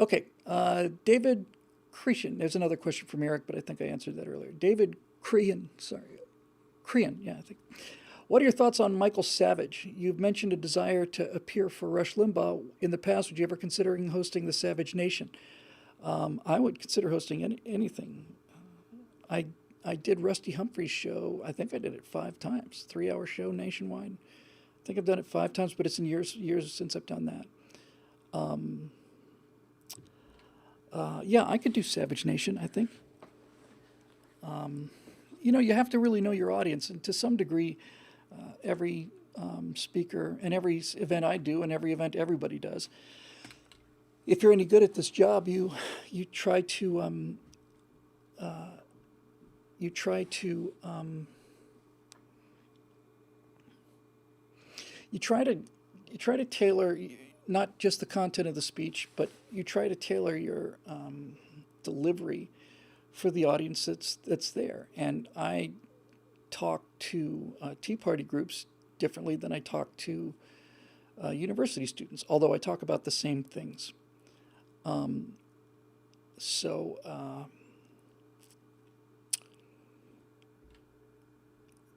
Okay, David Crean. There's another question from Eric, but I think I answered that earlier. David Crean, sorry. Crean, yeah, I think. What are your thoughts on Michael Savage? You've mentioned a desire to appear for Rush Limbaugh in the past. Would you ever considering hosting the Savage Nation? I would consider hosting anything. I I did Rusty Humphrey's show. I think I did it 5 times, 3 hour show nationwide. I think I've done it 5 times, but it's in years since I've done that. Um, yeah, I could do Savage Nation. I think. You have to really know your audience, and to some degree, every speaker and every event I do and every event everybody does. If you're any good at this job, you try to you try to you try to you try to tailor not just the content of the speech, but you try to tailor your delivery for the audience that's there. And I talk to Tea Party groups differently than I talk to university students, although I talk about the same things. Um, so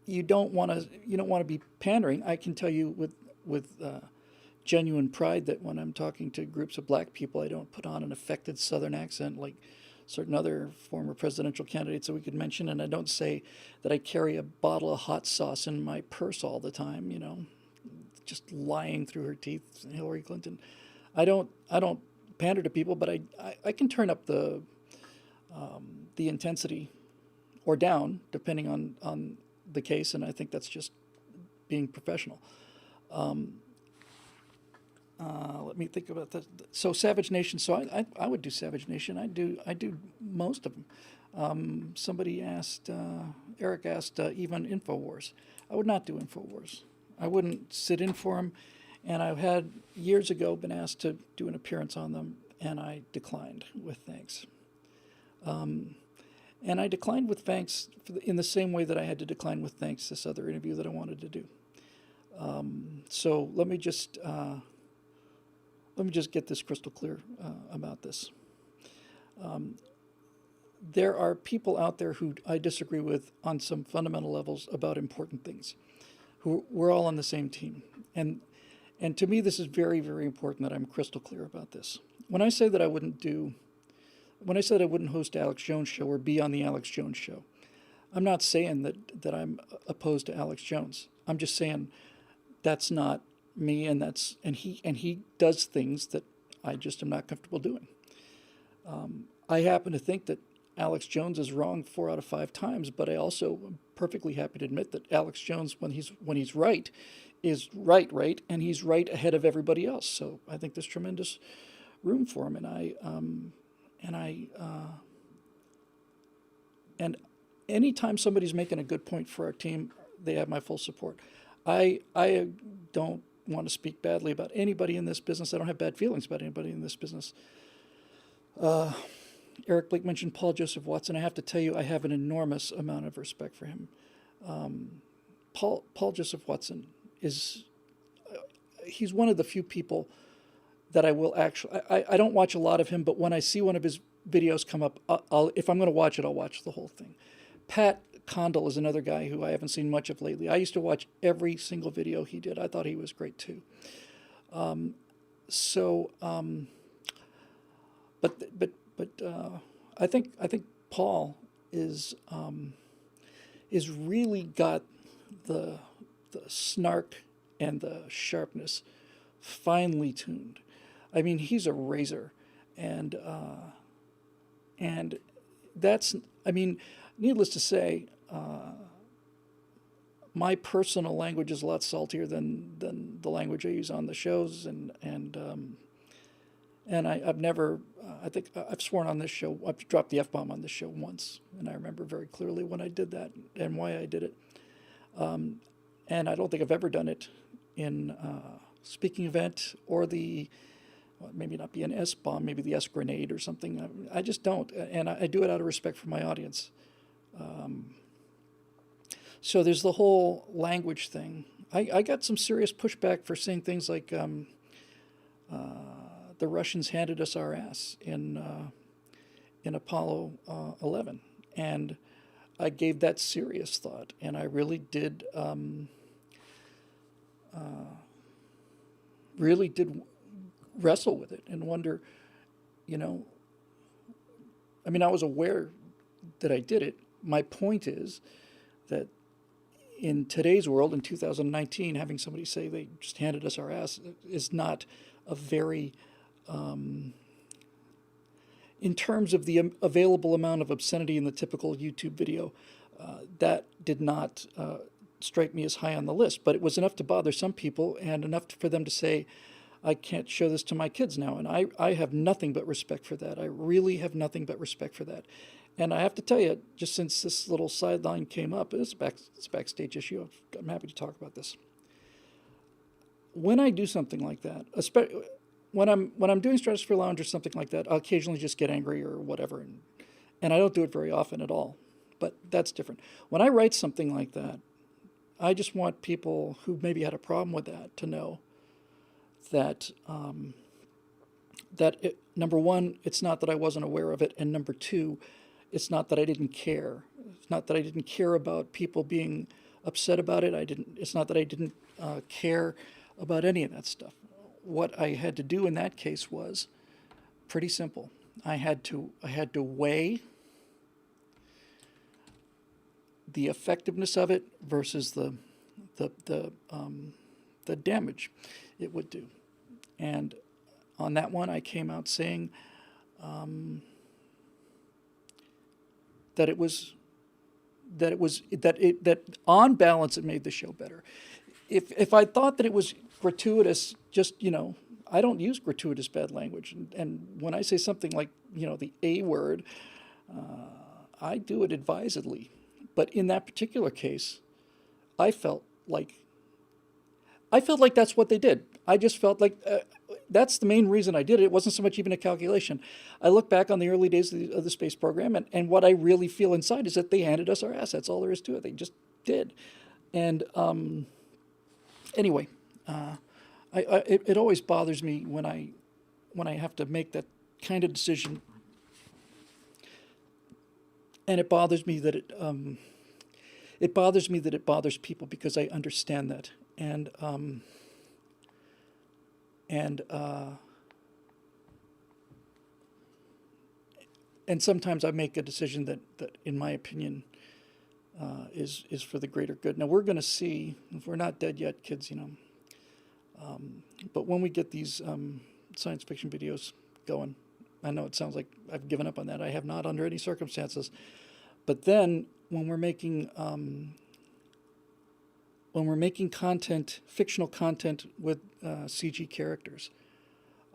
you don't want to be pandering. I can tell you with genuine pride that when I'm talking to groups of black people, I don't put on an affected Southern accent like certain other former presidential candidates that we could mention, and I don't say that I carry a bottle of hot sauce in my purse all the time. Just lying through her teeth, Hillary Clinton. I don't pander to people, but I can turn up the intensity or down depending on the case, and I think that's just being professional. Um, let me think about that. So Savage Nation. So I would do Savage Nation. I do most of them. Somebody asked, Eric asked, even Infowars. I would not do Infowars. I wouldn't sit in for them, and I've had years ago been asked to do an appearance on them, and I declined with thanks. Um, and I declined with thanks in the same way that I had to decline with thanks this other interview that I wanted to do. So let me just get this crystal clear about this. Um, there are people out there who I disagree with on some fundamental levels about important things. Who we're all on the same team, and to me this is very, very important that I'm crystal clear about this. When I say that I wouldn't do, when I said I wouldn't host Alex Jones' show or be on the Alex Jones show, I'm not saying that I'm opposed to Alex Jones. I'm just saying that's not me, and he does things that I just am not comfortable doing. I happen to think that Alex Jones is wrong 4 out of 5 times, but I also am perfectly happy to admit that Alex Jones, when he's right, is right, and he's right ahead of everybody else. So I think there's tremendous room for him, and anytime somebody's making a good point for our team, they have my full support. I don't want to speak badly about anybody in this business. I don't have bad feelings about anybody in this business. Uh, Eric Blake mentioned Paul Joseph Watson. I have to tell you, I have an enormous amount of respect for him. Paul Joseph Watson he's one of the few people that I will actually, I don't watch a lot of him, but when I see one of his videos come up, if I'm going to watch it, I'll watch the whole thing. Pat Condell is another guy who I haven't seen much of lately. I used to watch every single video he did. I thought he was great too. Um, so, but I think Paul is really got the the snark and the sharpness finely tuned. I mean, he's a razor, and and that's, I mean, needless to say, my personal language is a lot saltier than the language I use on the shows, and I've never, I think I've sworn on this show, I've dropped the F bomb on this show once, and I remember very clearly when I did that and why I did it. Um, and I don't think I've ever done it in speaking event or well, maybe not be an S bomb, maybe the S grenade or something. I just don't, and I do it out of respect for my audience. Um, so there's the whole language thing. I got some serious pushback for saying things like the Russians handed us our ass in Apollo 11, and I gave that serious thought, and I really did wrestle with it and wonder, you know, I mean, I was aware that I did it. My point is that in today's world, in 2019, having somebody say they just handed us our ass is not a very, in terms of the available amount of obscenity in the typical YouTube video, that did not strike me as high on the list. But it was enough to bother some people and enough for them to say, I can't show this to my kids now. And I have nothing but respect for that. I really have nothing but respect for that. And I have to tell you, just since this little sideline came up, it's a backstage issue. I'm happy to talk about this. When I do something like that, especially when I'm doing Stratosphere Lounge or something like that, I'll occasionally just get angry or whatever, and I don't do it very often at all. But that's different. When I write something like that, I just want people who maybe had a problem with that to know that number one, it's not that I wasn't aware of it, and number two, it's not that I didn't care. It's not that I didn't care about people being upset about it. It's not that I didn't care about any of that stuff. What I had to do in that case was pretty simple. I had to weigh the effectiveness of it versus the damage it would do. And on that one, I came out saying that on balance it made the show better. If I thought that it was gratuitous, just, I don't use gratuitous bad language, and when I say something like, the A word, I do it advisedly. But in that particular case, I felt like that's what they did. I just felt like that's the main reason I did it. It wasn't so much even a calculation. I look back on the early days of the space program, and what I really feel inside is that they handed us our ass. That's all there is to it. They just did. And anyway, it always bothers me when I have to make that kind of decision, and it bothers me that it bothers people, because I understand that. And sometimes I make a decision that in my opinion, is for the greater good. Now we're going to see, if we're not dead yet, kids, but when we get these science fiction videos going, I know it sounds like I've given up on that. I have not, under any circumstances. But then when we're making content, fictional content with CG characters,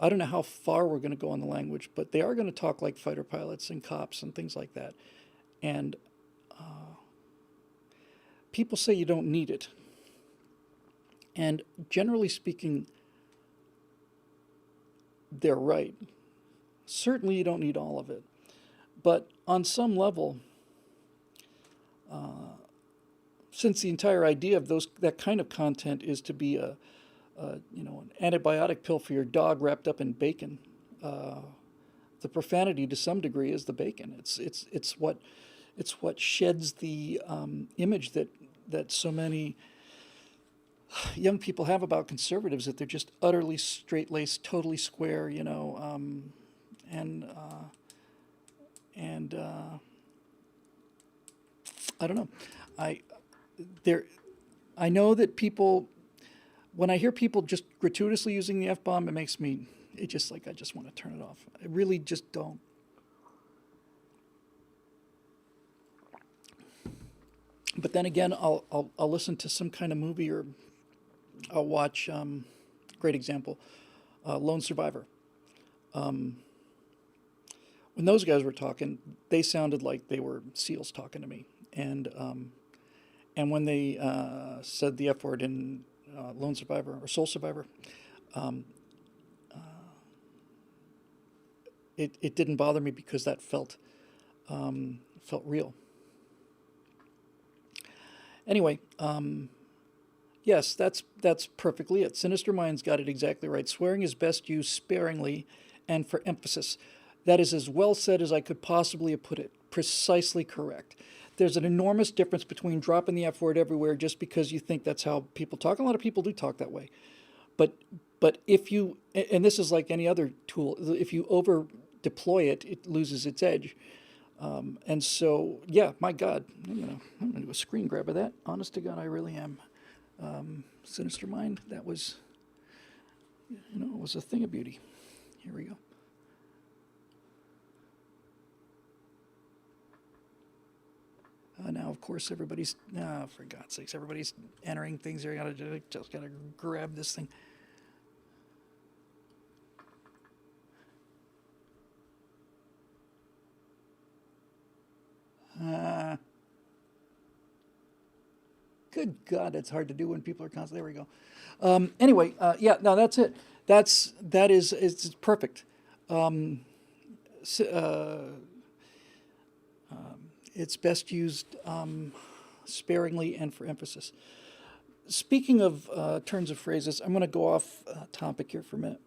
I don't know how far we're going to go on the language, but they are going to talk like fighter pilots and cops and things like that. And people say you don't need it. And generally speaking, they're right. Certainly you don't need all of it. But on some level, since the entire idea of that kind of content is to be an antibiotic pill for your dog wrapped up in bacon, the profanity to some degree is the bacon. It's what sheds the image that so many young people have about conservatives, that they're just utterly straight-laced, totally square, I don't know. I know that people, when I hear people just gratuitously using the F-bomb, I just want to turn it off. I really just don't. But then again, I'll listen to some kind of movie, or I'll watch, great example, Lone Survivor. When those guys were talking, they sounded like they were SEALs talking to me. And when they said the F word in Lone Survivor or Soul Survivor, it didn't bother me, because that felt real. Anyway, Yes, that's perfectly it. Sinister Minds got it exactly right. Swearing is best used sparingly and for emphasis. That is as well said as I could possibly have put it. Precisely correct. There's an enormous difference between dropping the F word everywhere just because you think that's how people talk. A lot of people do talk that way. But if you, and this is like any other tool, if you over deploy it, it loses its edge. And so, yeah, my God, I'm gonna do a screen grab of that. Honest to God, I really am. Sinister Mind, that was, it was a thing of beauty. Here we go. Now, of course, everybody's, for God's sakes, everybody's entering things here. Just gotta grab this thing. Good God, that's hard to do when people are constantly. There we go. Anyway, yeah, no, that's it. It's perfect. It's best used sparingly and for emphasis. Speaking of turns of phrases, I'm going to go off topic here for a minute.